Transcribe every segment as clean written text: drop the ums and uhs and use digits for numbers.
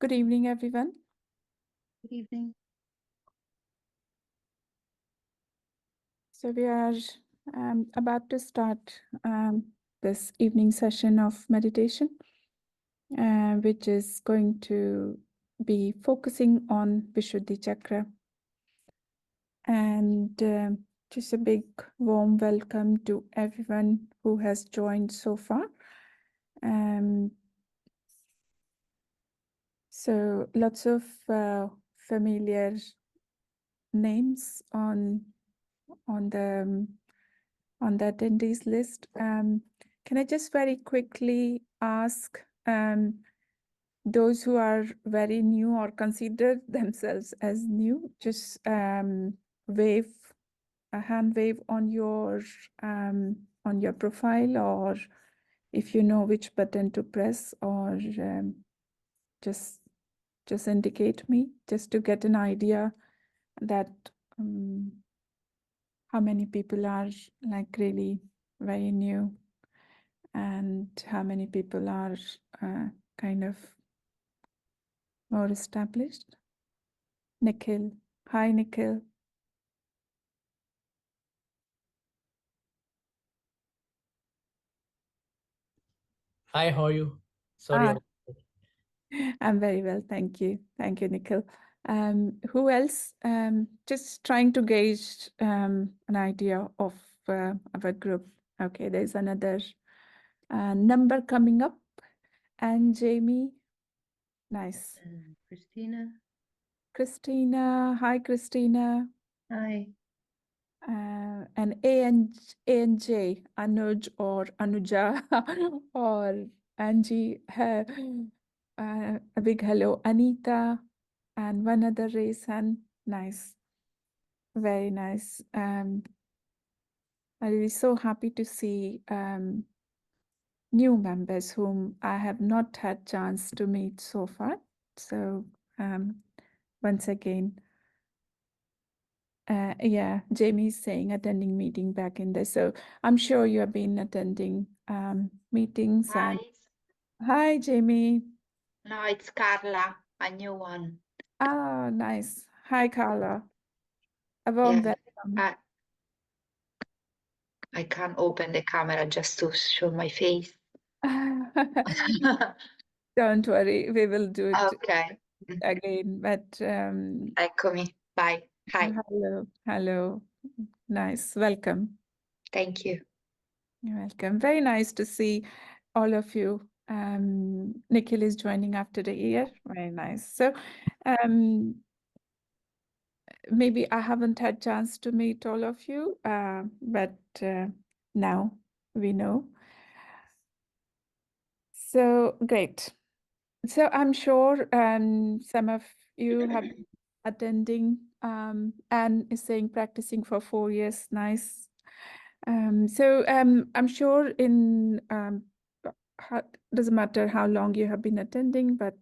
Good evening, everyone. Good evening. So we are about to start this evening session of meditation, which is going to be focusing on Vishuddhi Chakra. And just a big warm welcome to everyone who has joined so far. So lots of familiar names on the attendees list. Can I just very quickly ask those who are very new or consider themselves as new, just wave a hand wave on your profile, or if you know which button to press, or just indicate me, just to get an idea that how many people are like really very new and how many people are kind of more established. Nikhil. Hi, Nikhil. Hi, how are you? Sorry. I'm very well, thank you. Thank you, Nikhil. Who else? Just trying to gauge an idea of our group. Okay, there's another number coming up. And Jamie. Nice. Christina. Christina. Hi, Christina. Hi. And A and J, Anuj or Anuja or Angie. A big hello, Anita, and one other race, and nice, very nice. I'm really so happy to see new members whom I have not had chance to meet so far. So once again, yeah, Jamie's saying attending meeting back in there. So I'm sure you have been attending meetings. Hi. And hi, Jamie. No, it's Carla, a new one. Ah, nice. Hi, Carla. A warm welcome. I can't open the camera just to show my face. Don't worry, we will do it Okay. again. But Eccomi. Bye. Hi. Hello. Nice. Welcome. Thank you. You're welcome. Very nice to see all of you. Nikhil is joining after a year. Very nice. So maybe I haven't had chance to meet all of you, but now we know. So great. So I'm sure some of you have been attending and is saying practicing for 4 years. Nice. So I'm sure in doesn't matter how long you have been attending, but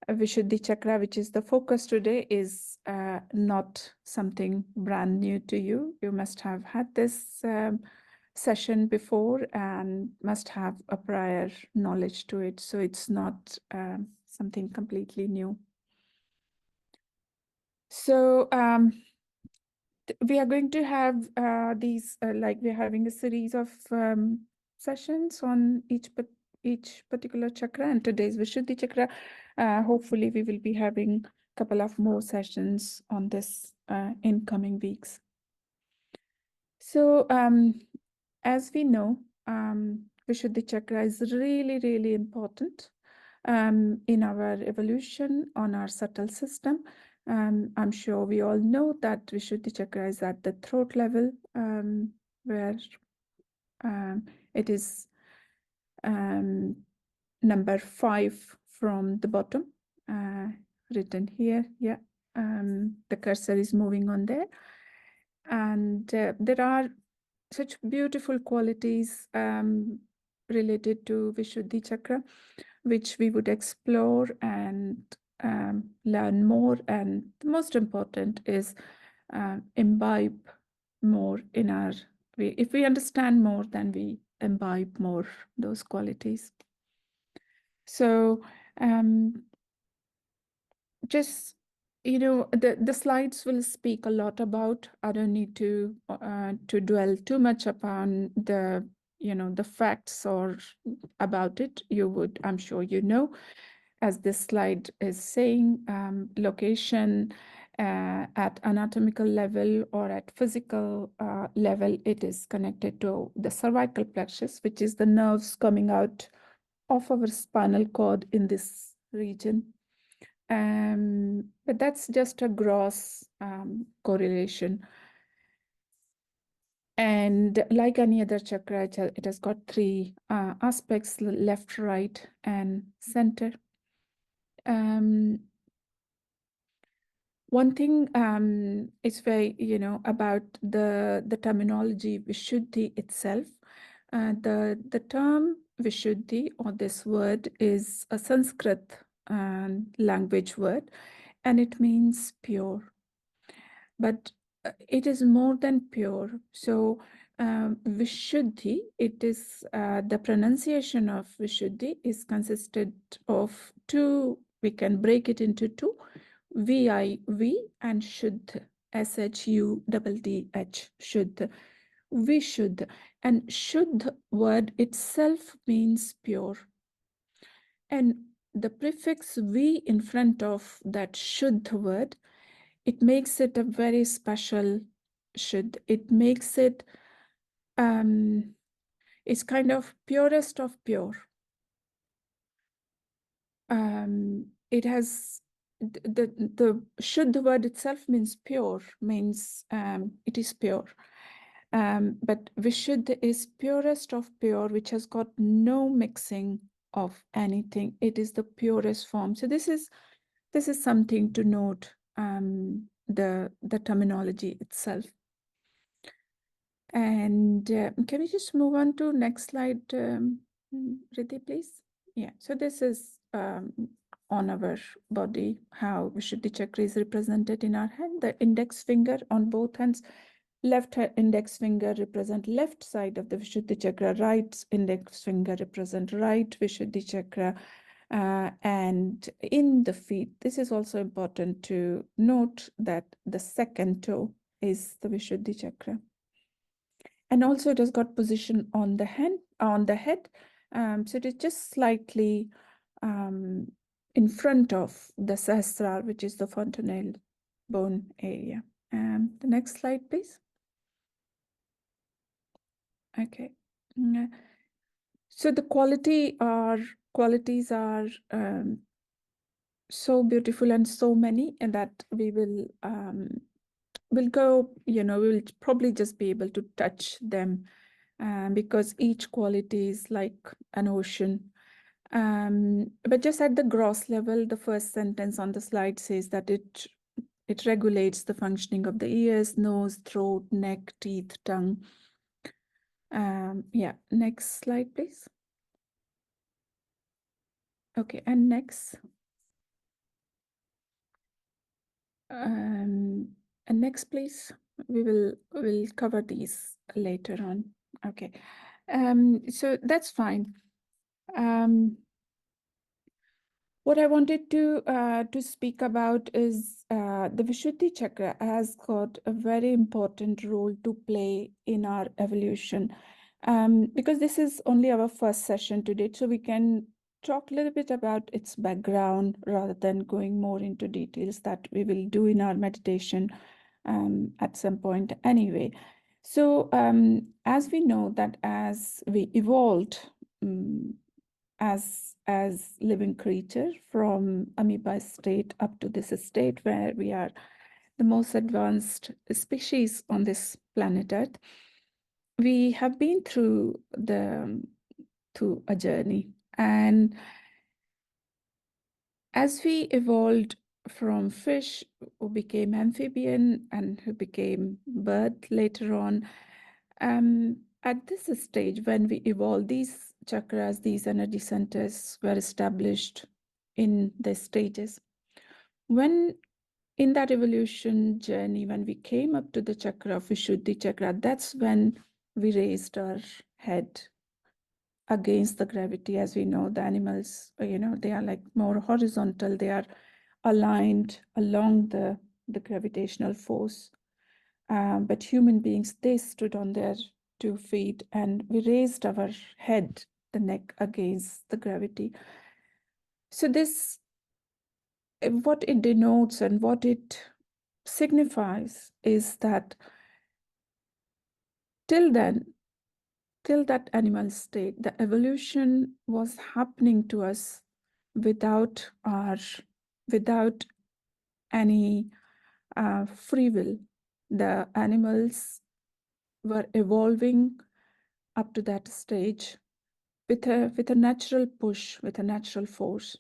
Vishuddhi Chakra, which is the focus today, is not something brand new to you. You must have had this session before and must have a prior knowledge to it. So it's not something completely new. So we are going to have these, like we're having a series of sessions on each particular chakra, and today's Vishuddhi Chakra. Hopefully we will be having a couple of more sessions on this in coming weeks. So as we know, Vishuddhi Chakra is really, really important in our evolution on our subtle system. I'm sure we all know that Vishuddhi Chakra is at the throat level, where it is number 5 from the bottom, written here. Yeah, the cursor is moving on there. And there are such beautiful qualities related to Vishuddhi Chakra, which we would explore and learn more. And the most important is imbibe more in our way. If we understand more, then we imbibe more those qualities. So just, the slides will speak a lot about. I don't need to dwell too much upon the, the facts or about it. You would, I'm sure as this slide is saying, location at anatomical level or at physical level, it is connected to the cervical plexus, which is the nerves coming out of our spinal cord in this region. But that's just a gross correlation. And like any other chakra, it has got three aspects: left, right, and center. One thing is very, about the terminology Vishuddhi itself. The term Vishuddhi, or this word, is a Sanskrit language word, and it means pure. But it is more than pure. So Vishuddhi, it is the pronunciation of Vishuddhi is consisted of two. We can break it into two: V-I-V and Shuddh, S-H-U-D-D-H, Shuddh. Vishuddh. And Shuddh word itself means pure. And the prefix V in front of that Shuddh word, it makes it a very special Shuddh. It makes it, it's kind of purest of pure. It has, the Shuddh word itself means pure, means it is pure. But Vishuddha is purest of pure, which has got no mixing of anything. It is the purest form. So this is something to note, the terminology itself. And can we just move on to next slide, Riddhi, please? Yeah, so this is on our body, how Vishuddhi Chakra is represented in our hand. The index finger on both hands, left index finger represent left side of the Vishuddhi Chakra, right index finger represent right Vishuddhi Chakra. And in the feet, this is also important to note that the second toe is the Vishuddhi Chakra. And also it has got position on the hand, on the head. So it is just slightly in front of the sahasrara, which is the fontanelle bone area. The next slide, please. Okay. So the qualities are so beautiful and so many, and that we will we'll go, we will probably just be able to touch them, because each quality is like an ocean. But just at the gross level, the first sentence on the slide says that it regulates the functioning of the ears, nose, throat, neck, teeth, tongue. Yeah, next slide, please. Okay, and next. And next, please. We'll cover these later on. Okay, so that's fine. What I wanted to speak about is the Vishuddhi Chakra has got a very important role to play in our evolution, because this is only our first session today, so we can talk a little bit about its background rather than going more into details that we will do in our meditation at some point anyway. So as we know that as we evolved as living creature from amoeba state up to this state where we are the most advanced species on this planet Earth, we have been through a journey. And as we evolved from fish, who became amphibian and who became bird later on, at this stage, when we evolved, these chakras, these energy centers were established in the stages. When in that evolution journey, when we came up to the chakra of Vishuddhi Chakra, that's when we raised our head against the gravity. As we know, the animals, they are like more horizontal. They are aligned along the gravitational force. But human beings, they stood on their 2 feet and we raised our head, the neck against the gravity. So this, what it denotes and what it signifies is that till then, till that animal state, the evolution was happening to us without any free will. The animals were evolving up to that stage with a natural push, with a natural force.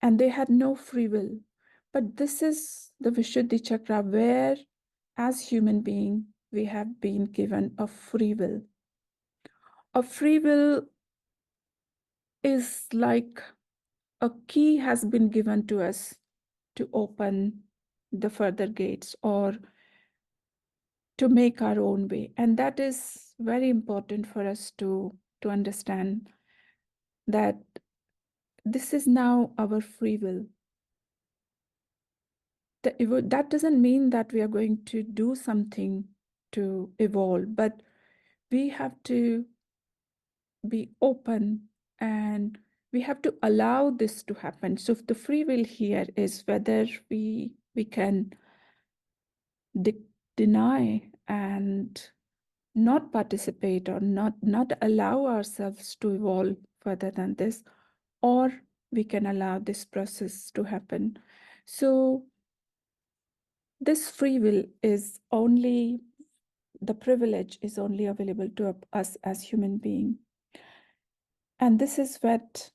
And they had no free will. But this is the Vishuddhi Chakra where, as human being, we have been given a free will. A free will is like a key has been given to us to open the further gates or to make our own way. And that is very important for us to understand that this is now our free will. That doesn't mean that we are going to do something to evolve, but we have to be open and we have to allow this to happen. So the free will here is whether we can deny and not participate or not allow ourselves to evolve further than this, or we can allow this process to happen. So this free will is only, the privilege is only available to us as human beings. And this is what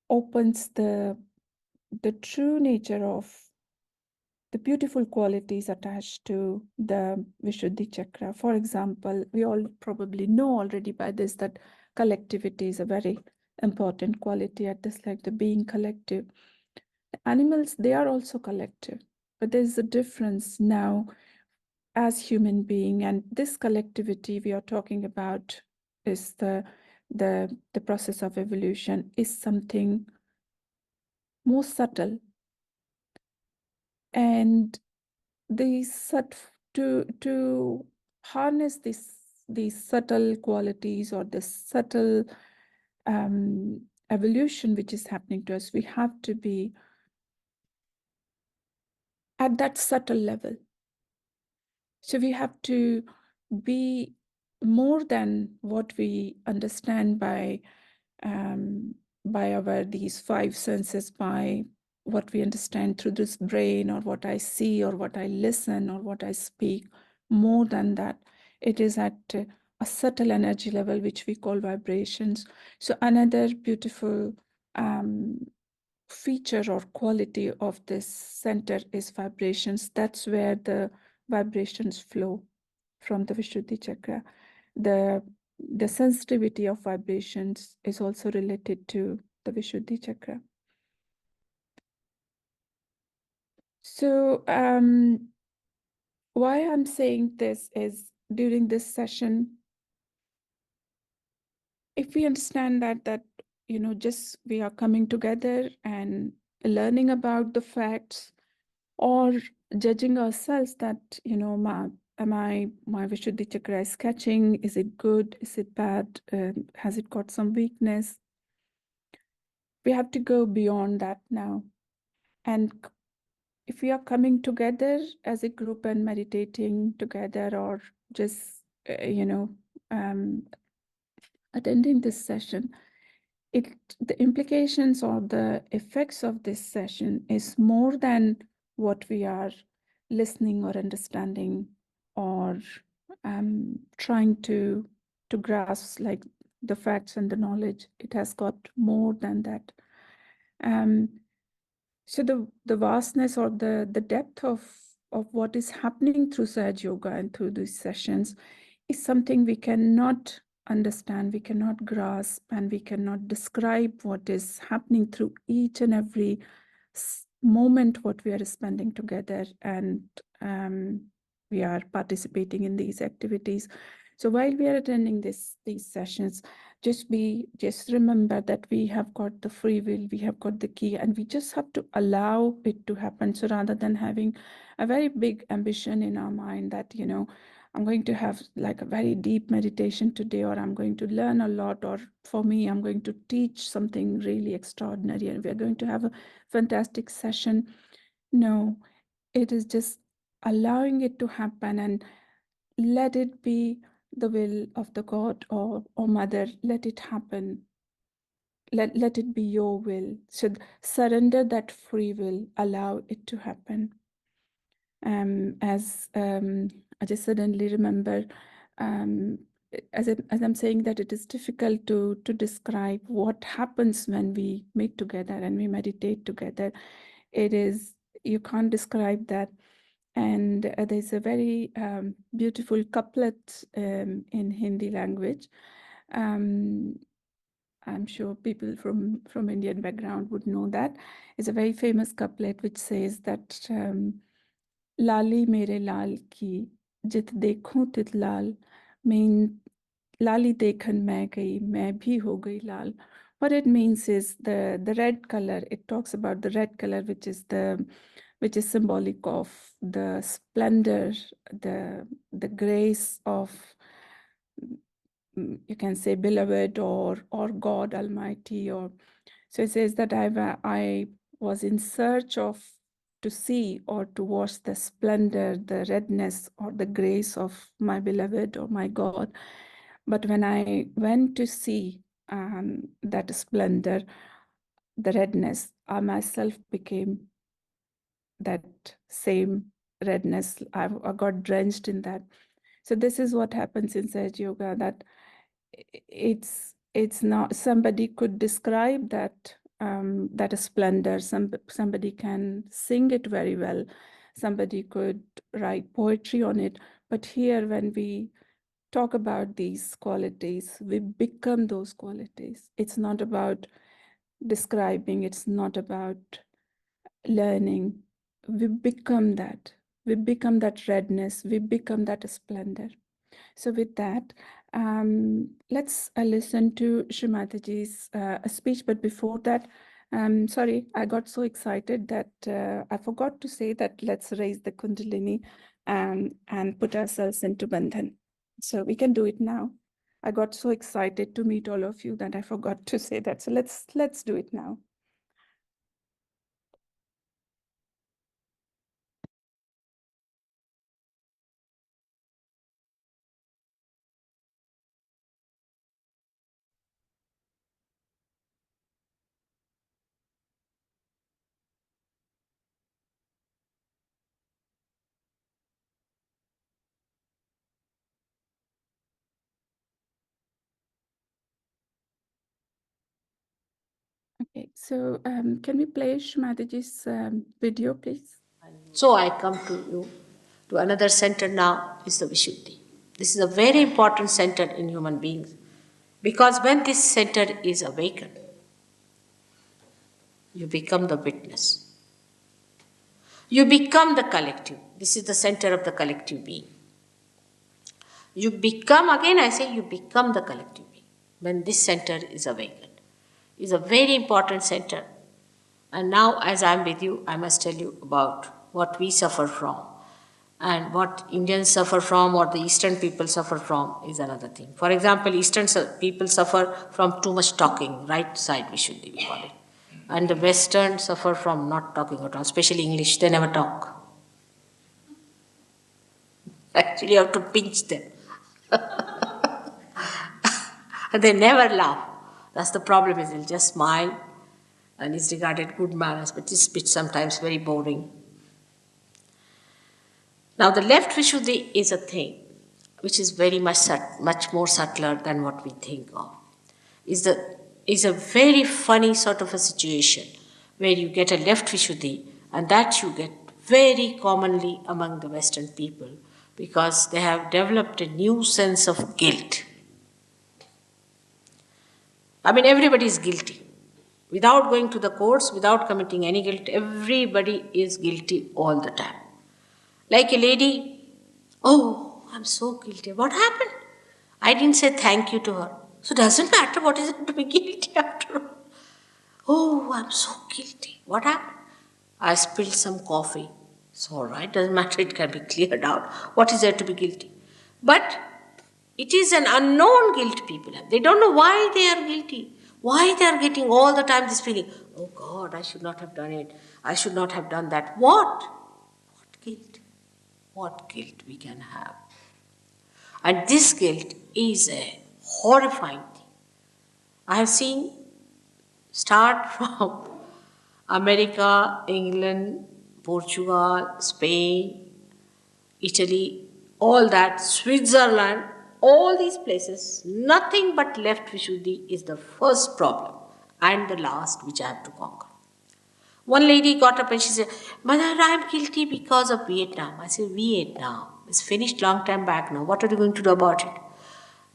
opens the true nature of the beautiful qualities attached to the Vishuddhi Chakra. For example, we all probably know already by this that collectivity is a very important quality at this, like the being collective. Animals, they are also collective, but there's a difference now as human being, and this collectivity we are talking about is the process of evolution, is something more subtle. And to harness these subtle qualities or this subtle evolution which is happening to us, we have to be at that subtle level. So we have to be more than what we understand by our these 5 senses, by what we understand through this brain, or what I see, or what I listen, or what I speak. More than that, it is at a subtle energy level, which we call vibrations. So another beautiful feature or quality of this center is vibrations. That's where the vibrations flow from the Vishuddhi Chakra. The sensitivity of vibrations is also related to the Vishuddhi Chakra. So why I'm saying this is, during this session, if we understand that just we are coming together and learning about the facts, or judging ourselves that my Vishuddhi Chakra is catching, is it good, is it bad, has it got some weakness? We have to go beyond that now. And if we are coming together as a group and meditating together, or just attending this session, the implications or the effects of this session is more than what we are listening or understanding or trying to grasp, like the facts and the knowledge. It has got more than that. So the vastness or the depth of what is happening through Sahaja Yoga and through these sessions is something we cannot understand, we cannot grasp, and we cannot describe what is happening through each and every moment what we are spending together, and we are participating in these activities. So while we are attending these sessions, just remember that we have got the free will, we have got the key, and we just have to allow it to happen. So rather than having a very big ambition in our mind that, I'm going to have like a very deep meditation today, or I'm going to learn a lot, or for me, I'm going to teach something really extraordinary, and we're going to have a fantastic session. No, it is just allowing it to happen, and let it be the will of the God or Mother. Let it happen. Let it be your will. So surrender that free will, allow it to happen. As I just suddenly remember, as I'm saying that it is difficult to describe what happens when we meet together and we meditate together. It is, you can't describe that. And there's a very beautiful couplet in Hindi language. I'm sure people from Indian background would know that. It's a very famous couplet which says that Lali mere lal ki jit dekhun tit lal, mean lali dekhan main gayi, main bhi ho gayi lal. What it means is the red color. It talks about the red color, which is symbolic of the splendor, the grace of, you can say, beloved or God Almighty. Or so it says that I was in search of to see or to watch the splendor, the redness or the grace of my beloved or my God. But when I went to see that splendor, the redness, I myself became that same redness. I got drenched in that. So this is what happens in Sahaja Yoga, that it's not, somebody could describe that that splendor. Somebody can sing it very well. Somebody could write poetry on it. But here, when we talk about these qualities, we become those qualities. It's not about describing. It's not about learning. We become that. We become that redness. We become that splendor. So with that, let's listen to Shri Mataji's speech. But before that, sorry, I got so excited that I forgot to say that let's raise the Kundalini and put ourselves into Bandhan. So we can do it now. I got so excited to meet all of you that I forgot to say that. So let's do it now. Okay, so can we play Shri Mataji's video, please? So I come to you to another center now, is the Vishuddhi. This is a very important center in human beings, because when this center is awakened, you become the witness. You become the collective. This is the center of the collective being. You become, again I say, you become the collective being when this center is awakened. It's a very important center. And now, as I'm with you, I must tell you about what we suffer from. And what Indians suffer from, or the Eastern people suffer from, is another thing. For example, Eastern people suffer from too much talking, right side Vishuddhi, we call it. And the Western suffer from not talking at all, especially English, they never talk. Actually, you have to pinch them. They never laugh. That's the problem, is they'll just smile, and it's regarded good manners, but this speech sometimes very boring. Now, the left Vishuddhi is a thing which is very much more subtler than what we think of. Is a very funny sort of a situation where you get a left Vishuddhi, and that you get very commonly among the Western people, because they have developed a new sense of guilt. I mean, everybody is guilty. Without going to the courts, without committing any guilt, everybody is guilty all the time. Like a lady, oh, I'm so guilty. What happened? I didn't say thank you to her. So it doesn't matter what is it to be guilty after all. Oh, I'm so guilty. What happened? I spilled some coffee. It's all right, doesn't matter, it can be cleared out. What is there to be guilty? But it is an unknown guilt people have. They don't know why they are guilty. Why they are getting all the time this feeling, oh God, I should not have done it. I should not have done that. What? What guilt? What guilt we can have? And this guilt is a horrifying thing. I have seen start from America, England, Portugal, Spain, Italy, all that, Switzerland, all these places, nothing but left Vishuddhi is the first problem and the last which I have to conquer. One lady got up and she said, Mother, I am guilty because of Vietnam. I said, Vietnam? It's finished long time back now. What are you going to do about it?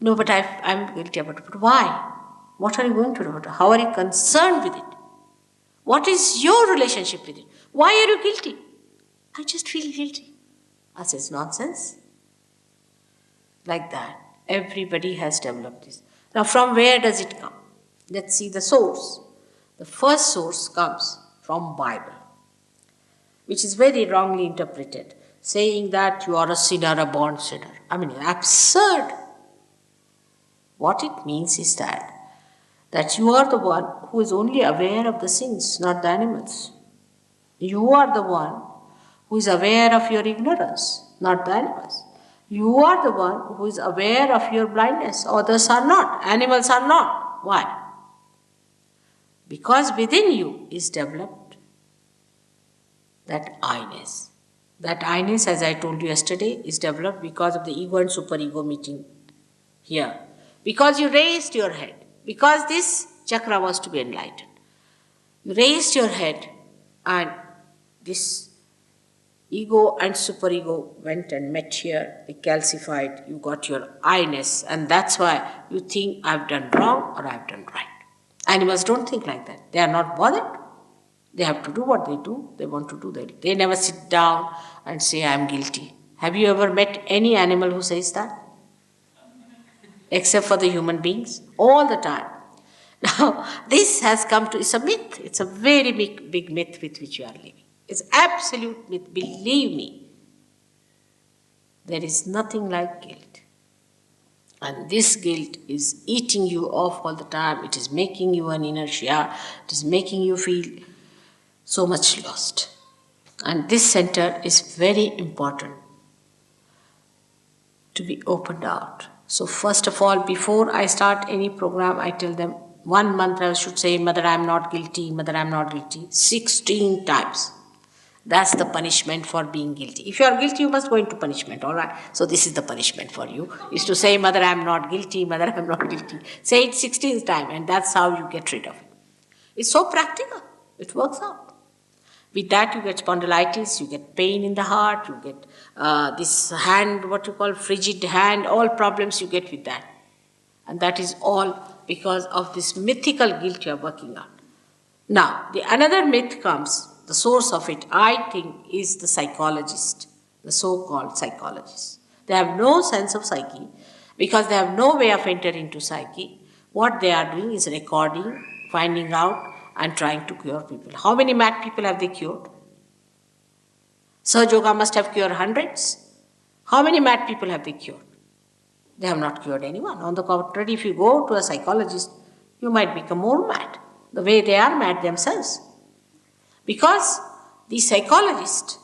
No, but I'm guilty about it. But why? What are you going to do about it? How are you concerned with it? What is your relationship with it? Why are you guilty? I just feel guilty. I said, it's nonsense. Like that. Everybody has developed this. Now, from where does it come? Let's see the source. The first source comes from Bible, which is very wrongly interpreted, saying that you are a sinner, a born sinner. I mean, absurd. What it means is that you are the one who is only aware of the sins, not the animals. You are the one who is aware of your ignorance, not the animals. You are the one who is aware of your blindness. Others are not. Animals are not. Why? Because within you is developed that I-ness. That I-ness, as I told you yesterday, is developed because of the ego and superego meeting here. Because you raised your head. Because this chakra was to be enlightened. You raised your head and this ego and superego went and met here, they calcified, you got your I-ness, and that's why you think I've done wrong or I've done right. Animals don't think like that. They are not bothered. They have to do what they do. They want to do that. They never sit down and say, I'm guilty. Have you ever met any animal who says that? Except for the human beings, all the time. Now, this has come to, it's a myth. It's a very big myth with which you are living. It's absolute myth, believe me. There is nothing like guilt. And this guilt is eating you off all the time. It is making you an inertia. It is making you feel so much lost. And this center is very important to be opened out. So first of all, before I start any program, I tell them 1 month I should say, Mother, I am not guilty, Mother, I am not guilty, 16 times. That's the punishment for being guilty. If you are guilty, you must go into punishment, all right? So this is the punishment for you, is to say, Mother, I am not guilty, Mother, I am not guilty. Say it 16th time, and that's how you get rid of it. It's so practical. It works out. With that, you get spondylitis, you get pain in the heart, you get this hand, what you call frigid hand, all problems you get with that. And that is all because of this mythical guilt you are working on. Now, the another myth comes, the source of it, I think, is the psychologist, the so-called psychologists. They have no sense of psyche because they have no way of entering into psyche. What they are doing is recording, finding out, and trying to cure people. How many mad people have they cured? Sahaja Yoga must have cured hundreds. How many mad people have they cured? They have not cured anyone. On the contrary, if you go to a psychologist, you might become more mad, the way they are mad themselves. Because the psychologists,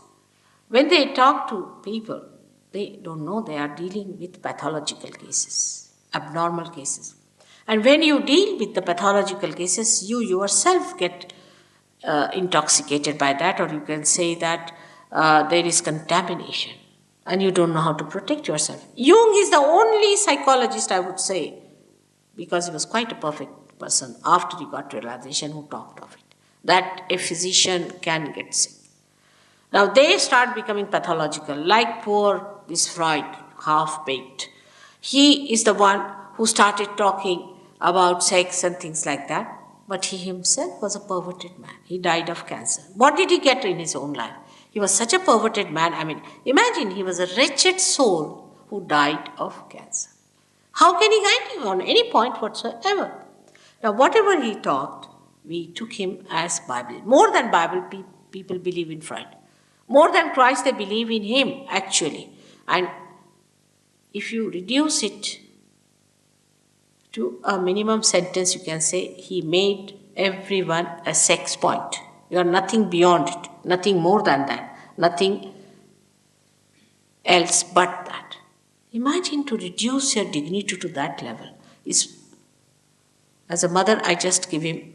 when they talk to people, they don't know they are dealing with pathological cases, abnormal cases. And when you deal with the pathological cases, you yourself get intoxicated by that, or you can say that there is contamination and you don't know how to protect yourself. Jung is the only psychologist, I would say, because he was quite a perfect person after he got realization, who talked of it, that a physician can get sick. Now they start becoming pathological, like poor this Freud, half-baked. He is the one who started talking about sex and things like that, but he himself was a perverted man. He died of cancer. What did he get in his own life? He was such a perverted man. I mean, imagine he was a wretched soul who died of cancer. How can he guide you on any point whatsoever? Now, whatever he taught, we took him as Bible. More than Bible, people believe in Freud. More than Christ, they believe in him, actually. And if you reduce it to a minimum sentence, you can say he made everyone a sex point. You are nothing beyond it, nothing more than that, nothing else but that. Imagine to reduce your dignity to that level. As a mother, I just give him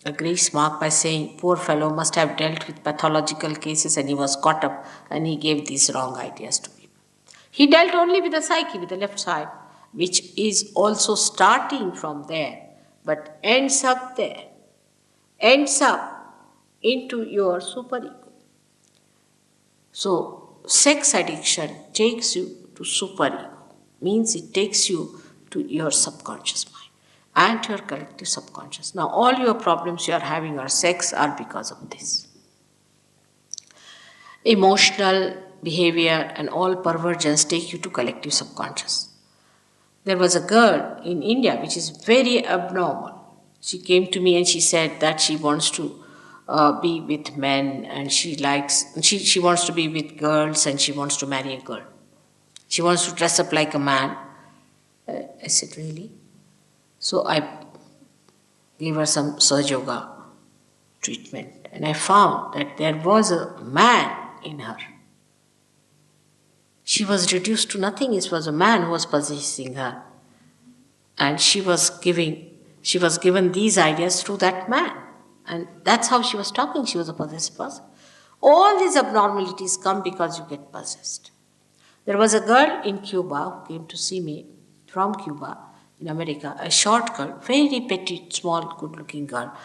a grace mark by saying, poor fellow must have dealt with pathological cases and he was caught up and he gave these wrong ideas to people. He dealt only with the psyche, with the left side, which is also starting from there, but ends up there, ends up into your superego. So, sex addiction takes you to superego, means it takes you to your subconscious mind and your collective subconscious. Now, all your problems you are having are sex are because of this. Emotional behavior and all perversions take you to collective subconscious. There was a girl in India which is very abnormal. She came to me and she said that she wants to be with men and she wants to be with girls and she wants to marry a girl. She wants to dress up like a man. I said, really? So I gave her some Sahaja Yoga treatment and I found that there was a man in her. She was reduced to nothing. It was a man who was possessing her. And she was given these ideas through that man. And that's how she was talking. She was a possessed person. All these abnormalities come because you get possessed. There was a girl in Cuba who came to see me from Cuba in America, a short girl, very petite, small, good-looking girl.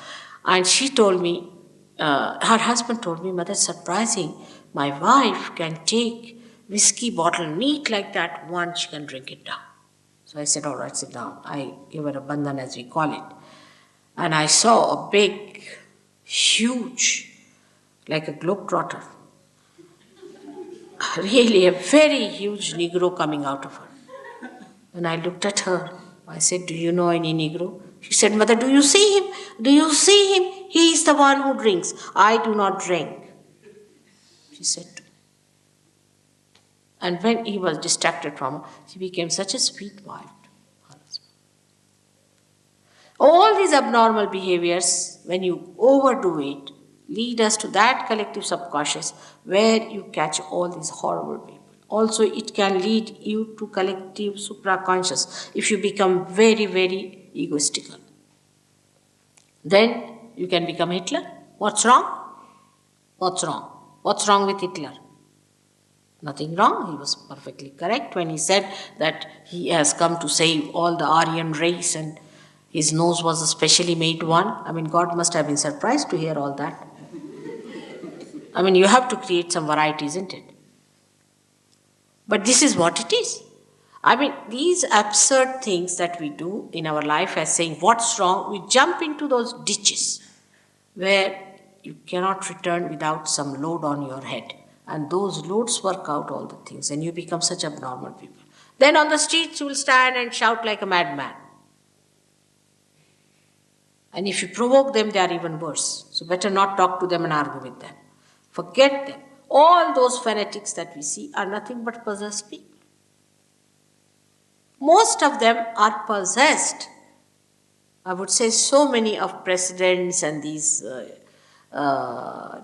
And she told me, her husband told me, Mother, surprising, my wife can take whiskey bottle neat like that, once she can drink it down. So I said, all right, sit down. I gave her a bandhan, as we call it. And I saw a big, huge, like a globetrotter, really a very huge Negro coming out of her. And I looked at her. I said, do you know any Negro? She said, Mother, do you see him? Do you see him? He is the one who drinks. I do not drink. She said. And when he was distracted from her, she became such a sweet wife to her husband. All these abnormal behaviors, when you overdo it, lead us to that collective subconscious where you catch all these horrible people. Also, it can lead you to collective supraconscious if you become very, very egoistical. Then you can become Hitler. What's wrong? What's wrong? What's wrong with Hitler? Nothing wrong. He was perfectly correct when he said that he has come to save all the Aryan race and his nose was a specially made one. I mean, God must have been surprised to hear all that. I mean, you have to create some variety, isn't it? But this is what it is. I mean, these absurd things that we do in our life as saying, what's wrong? We jump into those ditches where you cannot return without some load on your head. And those loads work out all the things and you become such abnormal people. Then on the streets you will stand and shout like a madman. And if you provoke them, they are even worse. So better not talk to them and argue with them. Forget them. All those fanatics that we see are nothing but possessed people. Most of them are possessed. I would say so many of presidents and these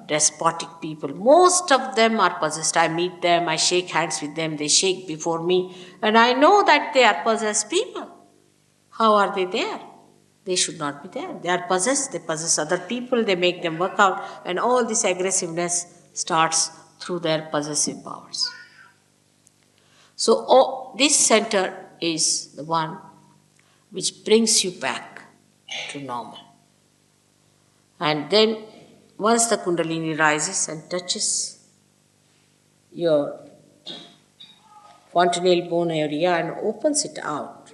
despotic people, most of them are possessed. I meet them, I shake hands with them, they shake before me, and I know that they are possessed people. How are they there? They should not be there. They are possessed, they possess other people, they make them work out, and all this aggressiveness starts through their possessive powers. So this center is the one which brings you back to normal. And then once the Kundalini rises and touches your fontanelle bone area and opens it out,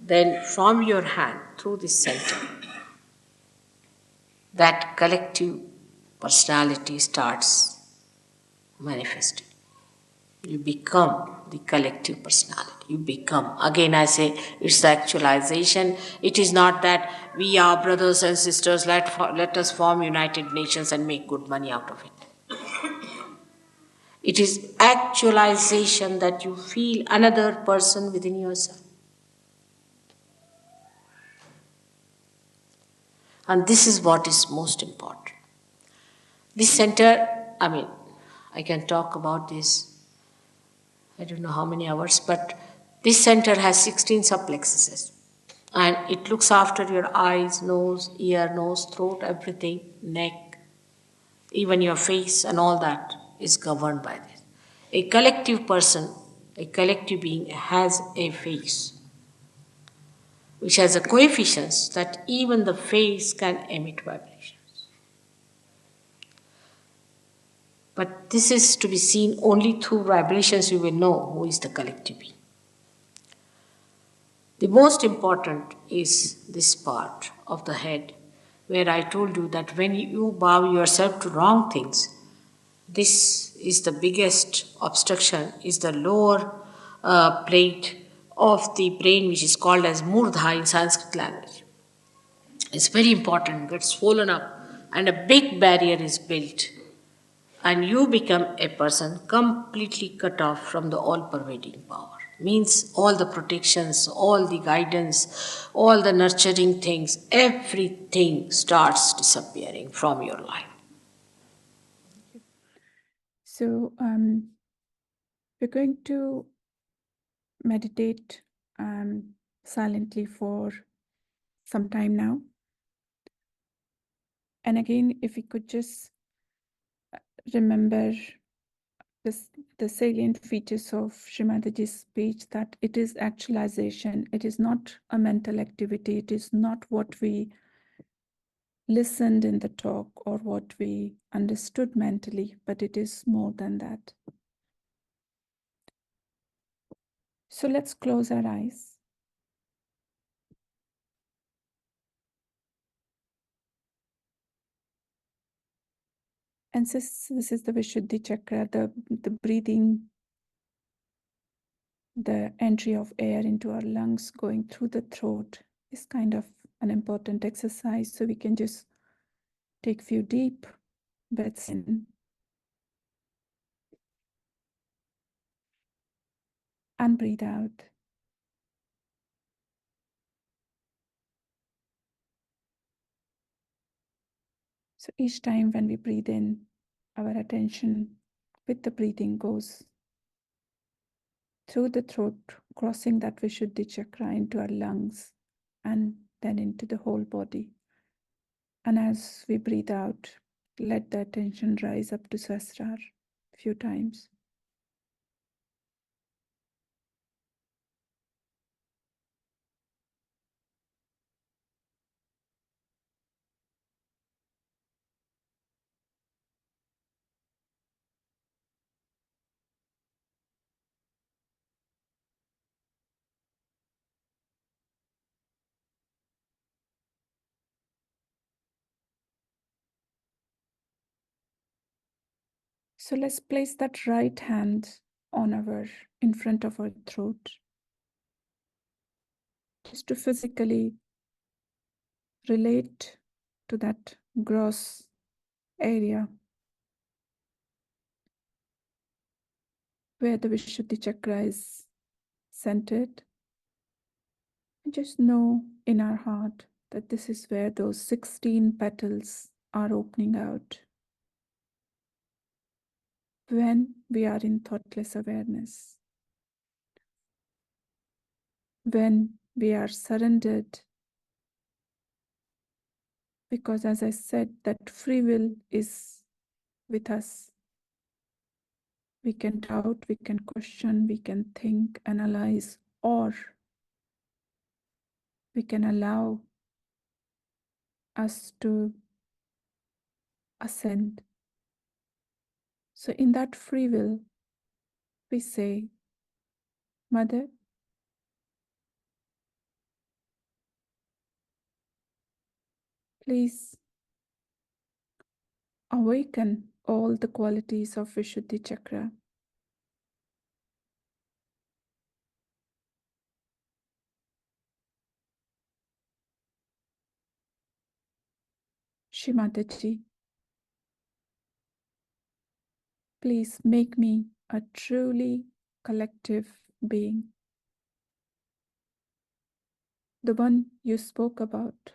then from your hand, through this center, that collective personality starts manifesting. You become the collective personality. You become. Again, I say it's the actualization. It is not that we are brothers and sisters, let us form United Nations and make good money out of it. It is actualization that you feel another person within yourself. And this is what is most important. This center, I can talk about this, I don't know how many hours, but this center has 16 subplexuses. And it looks after your eyes, nose, ear, nose, throat, everything, neck, even your face, and all that is governed by this. A collective person, a collective being has a face which has a coefficient that even the face can emit vibrations. But this is to be seen only through vibrations. You will know who is the collective being. The most important is this part of the head, where I told you that when you bow yourself to wrong things, this is the biggest obstruction, is the lower plate of the brain, which is called as murdha in Sanskrit language. It's very important, gets swollen up, and a big barrier is built, and you become a person completely cut off from the all-pervading power. Means all the protections, all the guidance, all the nurturing things, everything starts disappearing from your life. So we're going to meditate silently for some time now. And again, if we could just remember the salient features of Shri Mataji's speech, that it is actualization. It is not a mental activity. It is not what we listened in the talk or what we understood mentally, but it is more than that. So let's close our eyes. And this is the Vishuddhi Chakra, the breathing, the entry of air into our lungs going through the throat is kind of an important exercise. So we can just take a few deep breaths in and breathe out. So each time when we breathe in, our attention with the breathing goes through the throat, crossing that Vishuddhi Chakra into our lungs and then into the whole body. And as we breathe out, let the attention rise up to Sahasrara a few times. So let's place that right hand in front of our throat, just to physically relate to that gross area where the Vishuddhi Chakra is centered. And just know in our heart that this is where those 16 petals are opening out. When we are in thoughtless awareness, when we are surrendered, because as I said, that free will is with us. We can doubt, we can question, we can think, analyze, or we can allow us to ascend. So in that free will, we say, Mother, please awaken all the qualities of Vishuddhi Chakra Shri Mataji, please make me a truly collective being, the one you spoke about.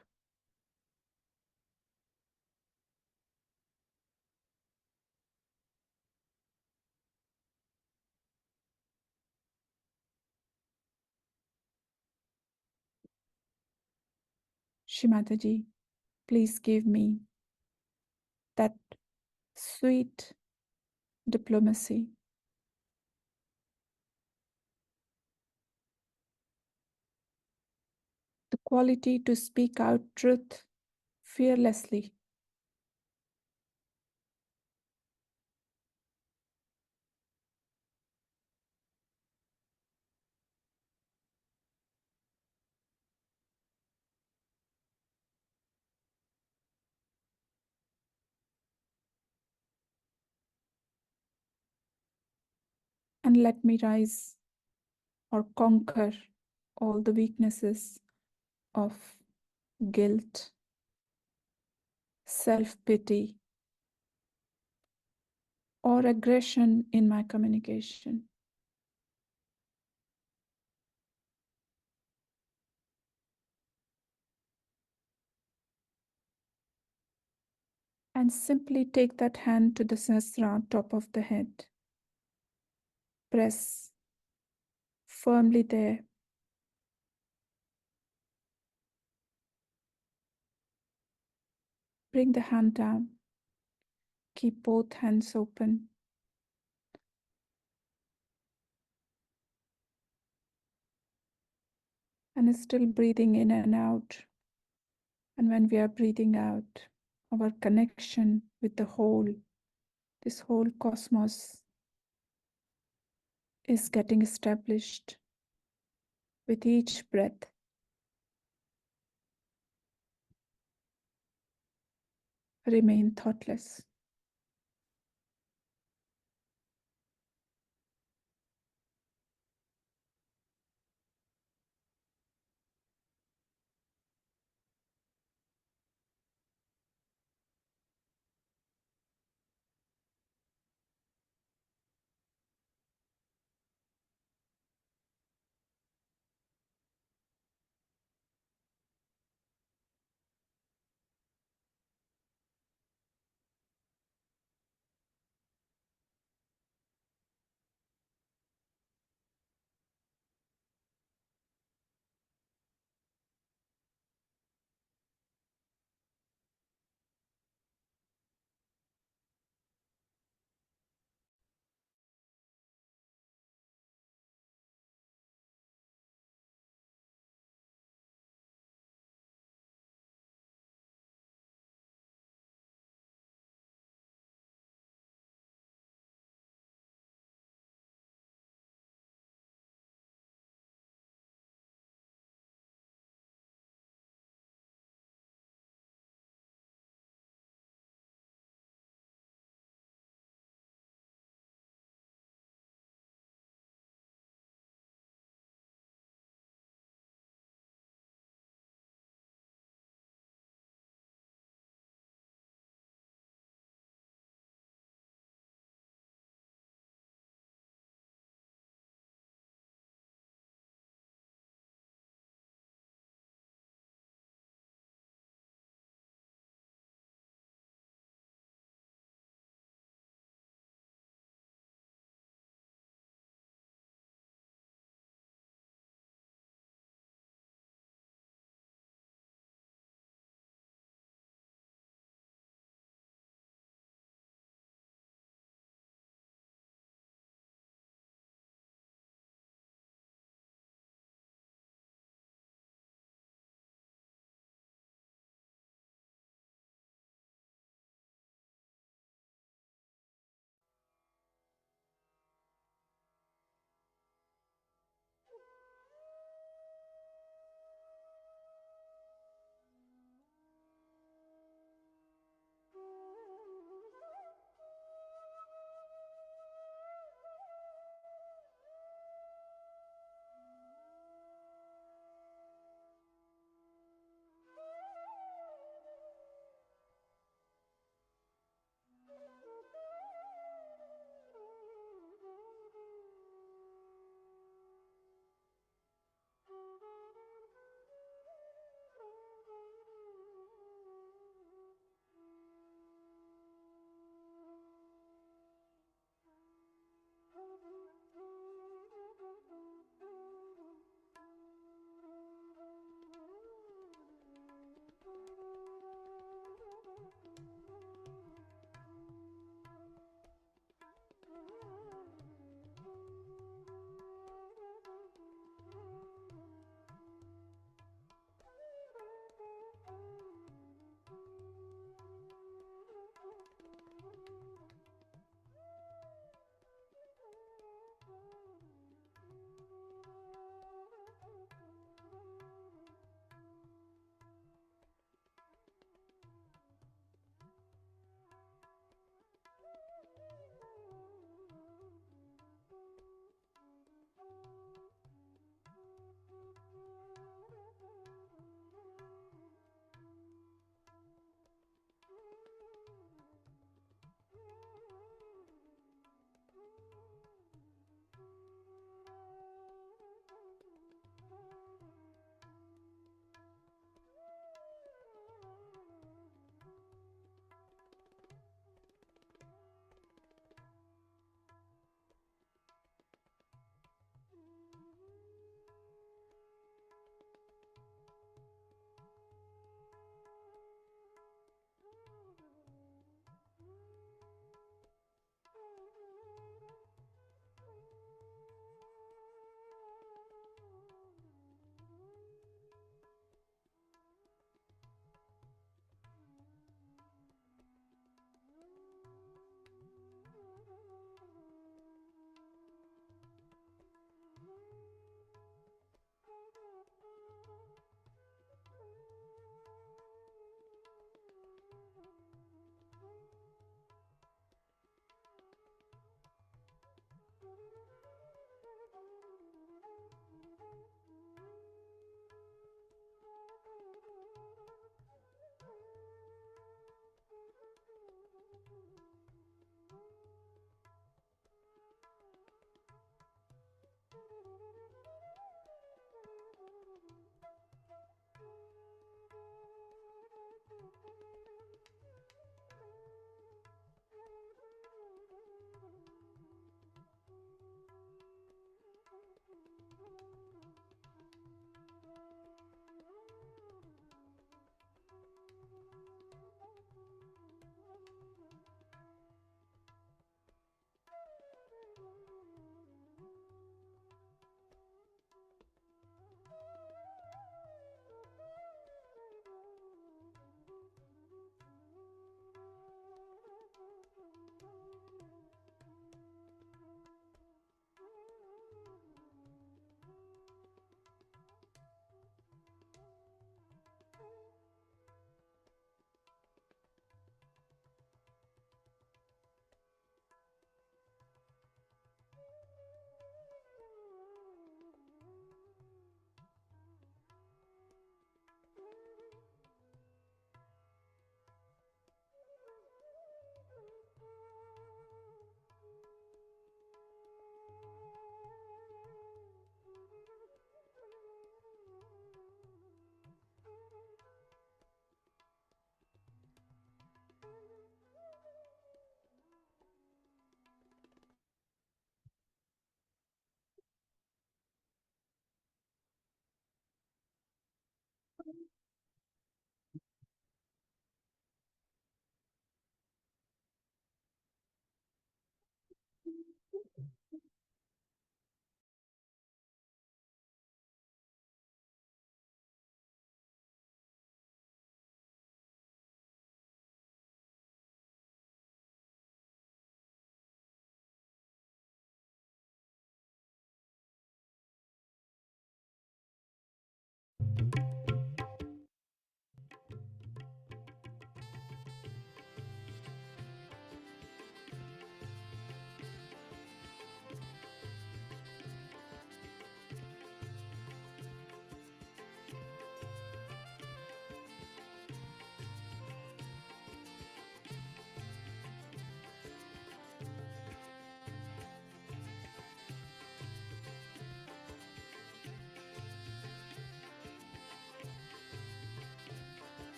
Shri Mataji, please give me that sweet diplomacy, the quality to speak out truth fearlessly, and let me rise or conquer all the weaknesses of guilt, self-pity, or aggression in my communication. And simply take that hand to the sahasrara, top of the head. Press firmly there. Bring the hand down. Keep both hands open. And still breathing in and out. And when we are breathing out, our connection with the whole, this whole cosmos, is getting established with each breath. Remain thoughtless.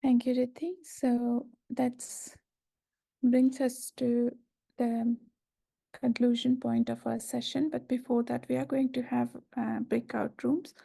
Thank you, Riddhi. So that's brings us to the conclusion point of our session. But before that, we are going to have breakout rooms.